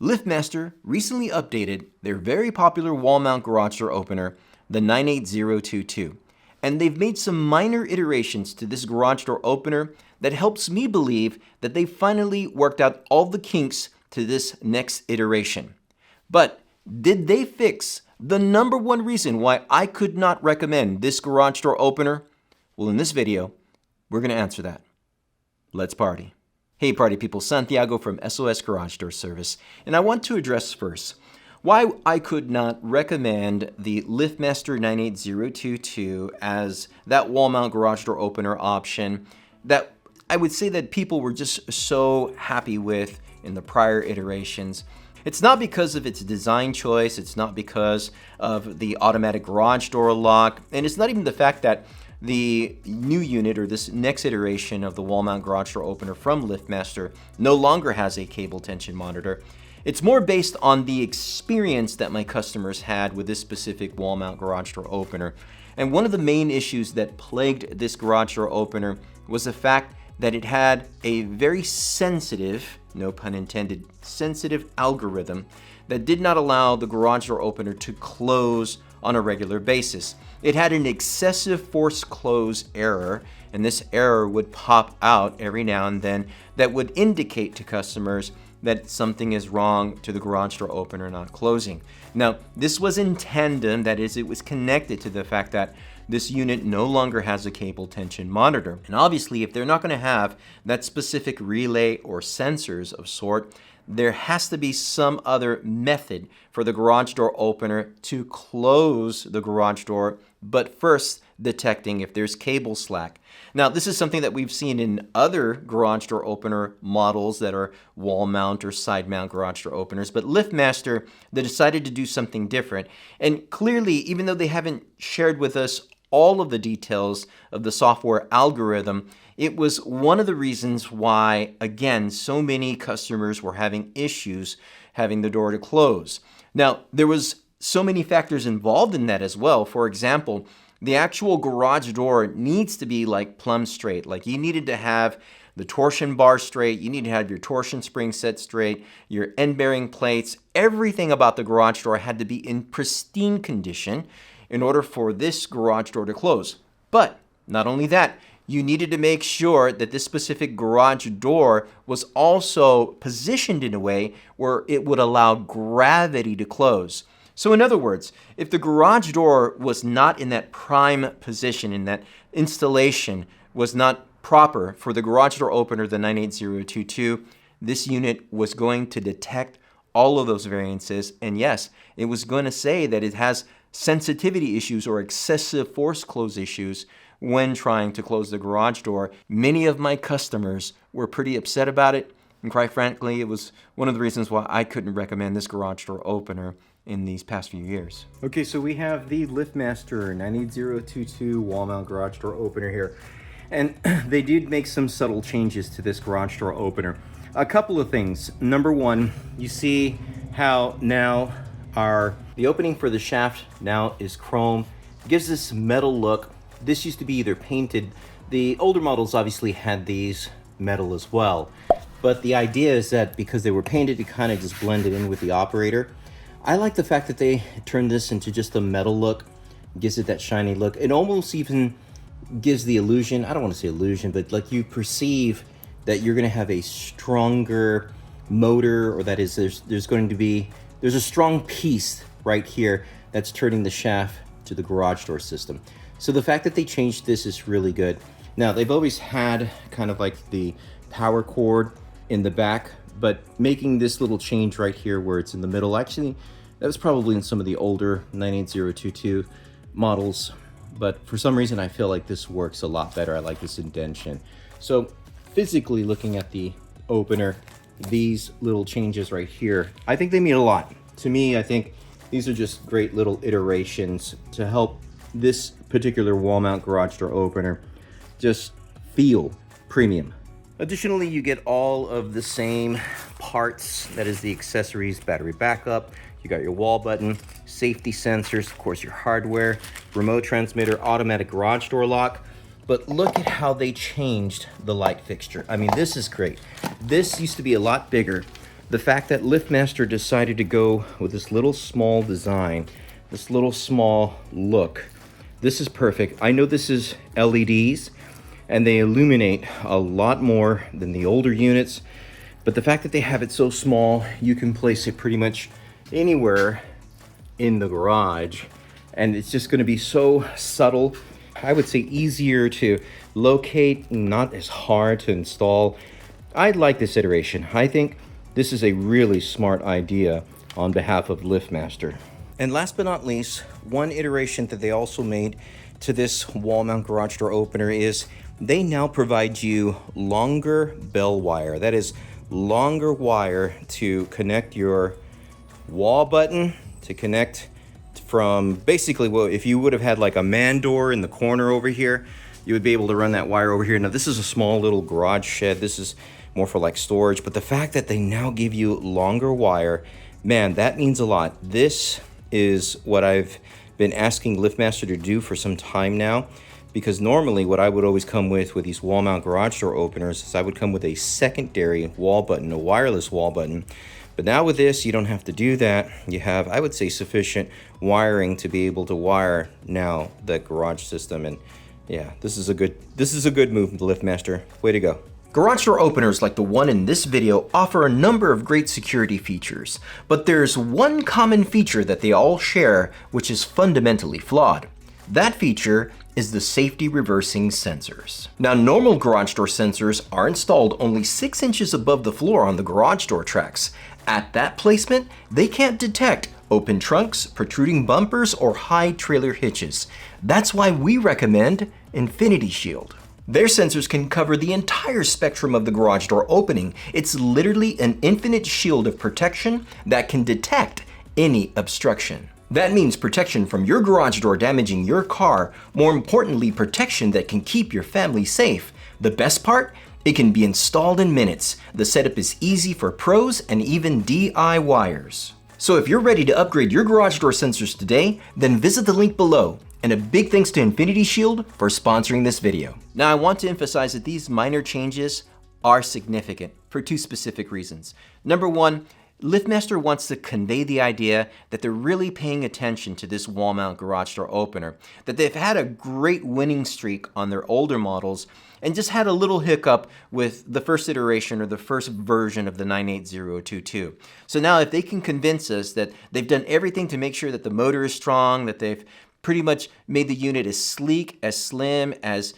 LiftMaster recently updated their very popular wall mount garage door opener, the 98022, and they've made some minor iterations to this garage door opener that helps me believe that they finally worked out all the kinks to this next iteration. But did they fix the number one reason why I could not recommend this garage door opener? Well, in this video, we're going to answer that. Let's party. Hey party people, Santiago from SOS Garage Door Service, and I want to address first why I could not recommend the LiftMaster 98022 as that wall mount garage door opener option that I would say that people were just so happy with in the prior iterations. It's not because of its design choice, it's not because of the automatic garage door lock, and it's not even the fact that the new unit or this next iteration of the wall mount garage door opener from LiftMaster no longer has a cable tension monitor. It's more based on the experience that my customers had with this specific wall mount garage door opener. And one of the main issues that plagued this garage door opener was the fact that it had a very sensitive, no pun intended, sensitive algorithm that did not allow the garage door opener to close on a regular basis. It had an excessive force close error, and this error would pop out every now and then that would indicate to customers that something is wrong to the garage door opener not closing. Now, this was in tandem, that is, it was connected to the fact that this unit no longer has a cable tension monitor. And obviously, if they're not going to have that specific relay or sensors of sort, there has to be some other method for the garage door opener to close the garage door, but first detecting if there's cable slack. Now, this is something that we've seen in other garage door opener models that are wall mount or side mount garage door openers, but LiftMaster, they decided to do something different. And clearly, even though they haven't shared with us all of the details of the software algorithm, it was one of the reasons why, again, so many customers were having issues having the door to close. Now, there was so many factors involved in that as well. For example, the actual garage door needs to be like plumb straight. Like you needed to have the torsion bar straight, you need to have your torsion spring set straight, your end bearing plates, everything about the garage door had to be in pristine condition in order for this garage door to close. But not only that, you needed to make sure that this specific garage door was also positioned in a way where it would allow gravity to close. So in other words, if the garage door was not in that prime position, in that installation was not proper for the garage door opener, the 98022, this unit was going to detect all of those variances. And yes, it was going to say that it has sensitivity issues or excessive force close issues when trying to close the garage door. Many of my customers were pretty upset about it, and quite frankly, it was one of the reasons why I couldn't recommend this garage door opener in these past few years. Okay, so we have the LiftMaster 98022 wall mount garage door opener here, and they did make some subtle changes to this garage door opener. A couple of things. Number one, you see how now the opening for the shaft now is chrome. It gives this metal look. This used to be either painted. The older models obviously had these metal as well. But the idea is that because they were painted, it kind of just blended in with the operator. I like the fact that they turned this into just a metal look. Gives it that shiny look. It almost even gives the illusion, I don't want to say illusion, but like you perceive that you're going to have a stronger motor, or that is there's a strong piece right here that's turning the shaft to the garage door system. So the fact that they changed this is really good. Now, they've always had kind of like the power cord in the back, but making this little change right here where it's in the middle, actually, that was probably in some of the older 98022 models, but for some reason I feel like this works a lot better. I like this indentation. So physically looking at the opener, these little changes right here, I think they mean a lot. To me, I think these are just great little iterations to help this particular wall mount garage door opener just feel premium. Additionally, you get all of the same parts, that is the accessories, battery backup, you got your wall button, safety sensors, of course your hardware, remote transmitter, automatic garage door lock. But look at how they changed the light fixture. I mean, this is great. This used to be a lot bigger. the fact that LiftMaster decided to go with this little small design, this little small look. This is perfect. I know this is LEDs and they illuminate a lot more than the older units, but the fact that they have it so small, you can place it pretty much anywhere in the garage, and it's just going to be so subtle. I would say easier to locate, not as hard to install. I like this iteration. I think this is a really smart idea on behalf of LiftMaster. And last but not least, one iteration that they also made to this wall mount garage door opener is they now provide you longer bell wire. That is longer wire to connect your wall button, to connect from basically, well, if you would have had like a man door in the corner over here, you would be able to run that wire over here. Now this is a small little garage shed. This is more for like storage, but the fact that they now give you longer wire, man, that means a lot. This is what I've been asking LiftMaster to do for some time now, because normally what I would always come with these wall mount garage door openers is I would come with a secondary wall button, a wireless wall button. But now with this, you don't have to do that. You have, I would say, sufficient wiring to be able to wire now the garage system. And yeah, this is a good move, LiftMaster. Way to go. Garage door openers like the one in this video offer a number of great security features, but there's one common feature that they all share, which is fundamentally flawed. That feature is the safety reversing sensors. Now, normal garage door sensors are installed only 6 inches above the floor on the garage door tracks. At that placement, they can't detect open trunks, protruding bumpers, or high trailer hitches. That's why we recommend Infinity Shield. Their sensors can cover the entire spectrum of the garage door opening. It's literally an infinite shield of protection that can detect any obstruction. That means protection from your garage door damaging your car, more importantly, protection that can keep your family safe. The best part? It can be installed in minutes. The setup is easy for pros and even DIYers. So if you're ready to upgrade your garage door sensors today, then visit the link below. And a big thanks to Infinity Shield for sponsoring this video. Now I want to emphasize that these minor changes are significant for 2 specific reasons. Number 1, LiftMaster wants to convey the idea that they're really paying attention to this wall mount garage door opener, that they've had a great winning streak on their older models and just had a little hiccup with the first iteration or the first version of the 98022. So now if they can convince us that they've done everything to make sure that the motor is strong, that they've pretty much made the unit as sleek, as slim, as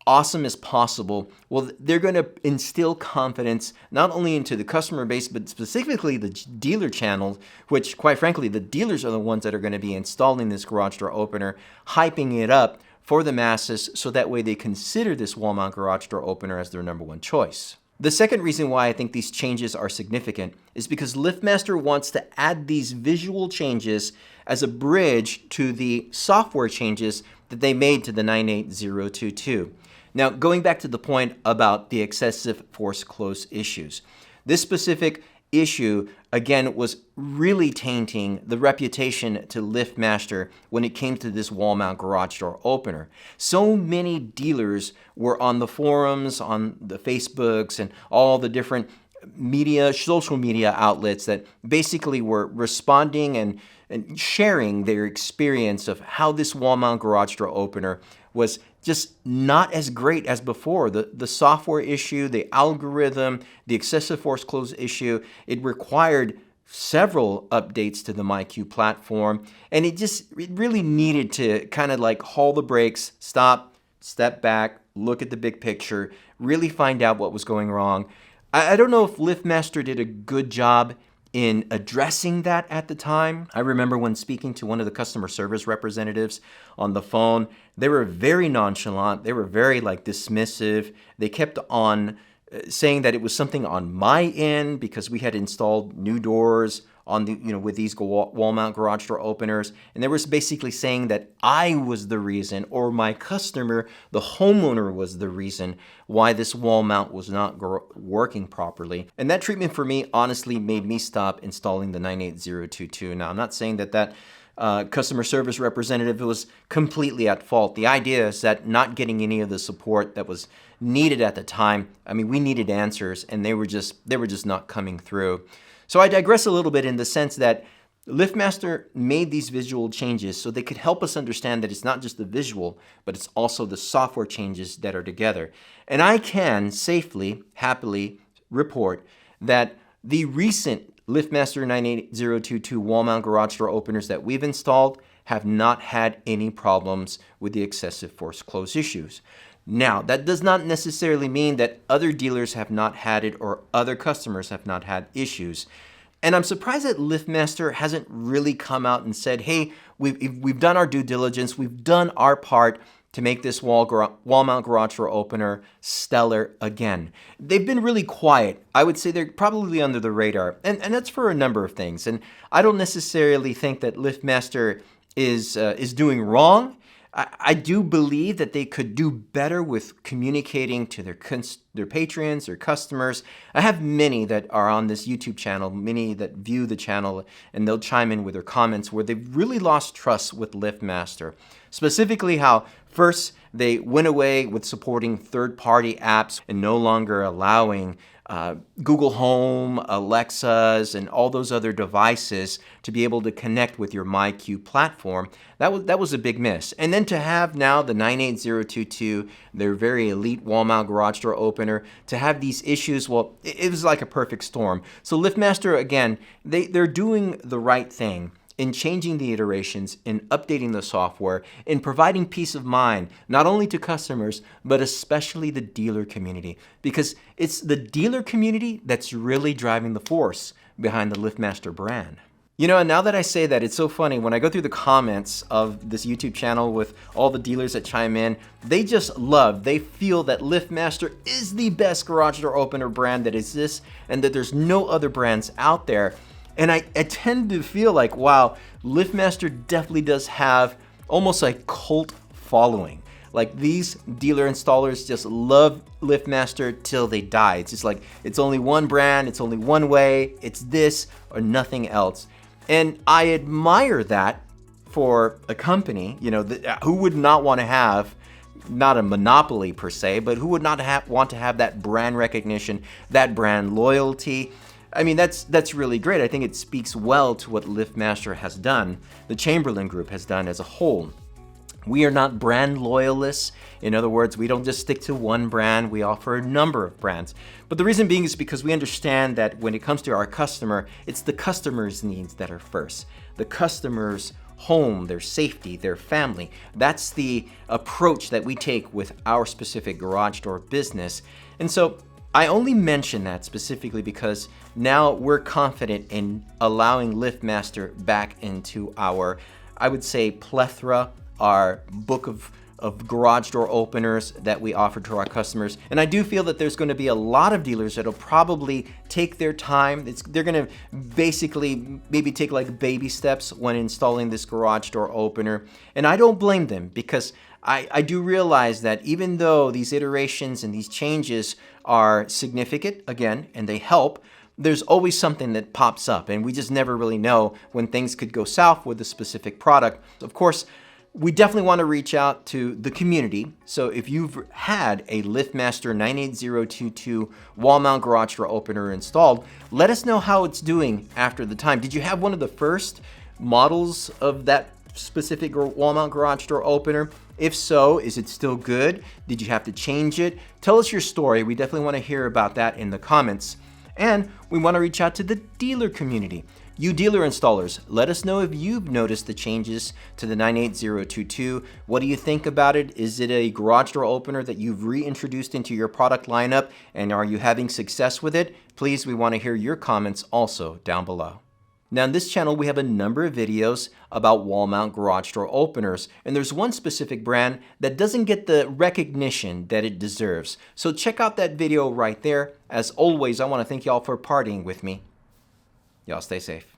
awesome as possible, well, they're going to instill confidence not only into the customer base, but specifically the dealer channel, which quite frankly, the dealers are the ones that are going to be installing this garage door opener, hyping it up for the masses, so that way they consider this wall mount garage door opener as their number 1 choice. The second reason why I think these changes are significant is because LiftMaster wants to add these visual changes as a bridge to the software changes that they made to the 98022. Now, going back to the point about the excessive force close issues, this specific issue, again, was really tainting the reputation to LiftMaster when it came to this wall mount garage door opener. So many dealers were on the forums, on the Facebooks, and all the different media, social media outlets that basically were responding and sharing their experience of how this wall mount garage door opener was just not as great as before. The software issue, the algorithm, the excessive force close issue, it required several updates to the MyQ platform, and it really needed to kind of like haul the brakes, stop, step back, look at the big picture, really find out what was going wrong. I don't know if LiftMaster did a good job in addressing that at the time. I remember when speaking to one of the customer service representatives on the phone, they were very nonchalant. They were very dismissive. They kept on saying that it was something on my end because we had installed new doors on the, with these wall mount garage door openers. And they were basically saying that I was the reason, or my customer, the homeowner, was the reason why this wall mount was not working properly. And that treatment for me honestly made me stop installing the 98022. Now, I'm not saying that customer service representative was completely at fault. The idea is that not getting any of the support that was needed at the time, I mean, we needed answers and they were just not coming through. So I digress a little bit in the sense that LiftMaster made these visual changes so they could help us understand that it's not just the visual, but it's also the software changes that are together. And I can safely, happily report that the recent LiftMaster 98022 wall mount garage door openers that we've installed have not had any problems with the excessive force close issues. Now, that does not necessarily mean that other dealers have not had it or other customers have not had issues. And I'm surprised that LiftMaster hasn't really come out and said, hey, we've done our due diligence, we've done our part to make this wall mount garage door opener stellar again. They've been really quiet. I would say they're probably under the radar, and that's for a number of things. And I don't necessarily think that LiftMaster is doing wrong. I do believe that they could do better with communicating to their patrons, their customers. I have many that are on this YouTube channel, many that view the channel, and they'll chime in with their comments where they've really lost trust with LiftMaster. Specifically how first they went away with supporting third-party apps and no longer allowing Google Home, Alexas, and all those other devices to be able to connect with your MyQ platform. That was a big miss. And then to have now the 98022, their very elite wall mount garage door opener, to have these issues, well, it was like a perfect storm. So LiftMaster, again, they're doing the right thing in changing the iterations, in updating the software, in providing peace of mind, not only to customers, but especially the dealer community. Because it's the dealer community that's really driving the force behind the LiftMaster brand. You know, and now that I say that, it's so funny. When I go through the comments of this YouTube channel with all the dealers that chime in, they just love, they feel that LiftMaster is the best garage door opener brand that exists and that there's no other brands out there. And I tend to feel like, wow, LiftMaster definitely does have almost a cult following. Like these dealer installers just love LiftMaster till they die. It's just like, it's only one brand, it's only one way, it's this or nothing else. And I admire that for a company, you know, who would not want to have, not a monopoly per se, but who would not want to have that brand recognition, that brand loyalty. I mean, that's really great. I think it speaks well to what LiftMaster has done, the Chamberlain Group has done as a whole. We are not brand loyalists. In other words, we don't just stick to one brand, we offer a number of brands. But the reason being is because we understand that when it comes to our customer, it's the customer's needs that are first. The customer's home, their safety, their family. That's the approach that we take with our specific garage door business. And so I only mention that specifically because now we're confident in allowing LiftMaster back into our, I would say, plethora, our book of garage door openers that we offer to our customers. And I do feel that there's going to be a lot of dealers that'll probably take their time. They're going to basically maybe take like baby steps when installing this garage door opener. And I don't blame them because I do realize that even though these iterations and these changes are significant, again, and they help, there's always something that pops up, and we just never really know when things could go south with a specific product. Of course, we definitely want to reach out to the community. So if you've had a LiftMaster 98022 wall mount garage door opener installed, let us know how it's doing after the time. Did you have one of the first models of that specific wall mount garage door opener? If so, is it still good? Did you have to change it? Tell us your story. We definitely want to hear about that in the comments. And we want to reach out to the dealer community. You dealer installers, let us know if you've noticed the changes to the 98022. What do you think about it? Is it a garage door opener that you've reintroduced into your product lineup? And are you having success with it? Please, we want to hear your comments also down below. Now in this channel, we have a number of videos about wall mount garage door openers, and there's one specific brand that doesn't get the recognition that it deserves. So check out that video right there. As always, I want to thank y'all for partying with me. Y'all stay safe.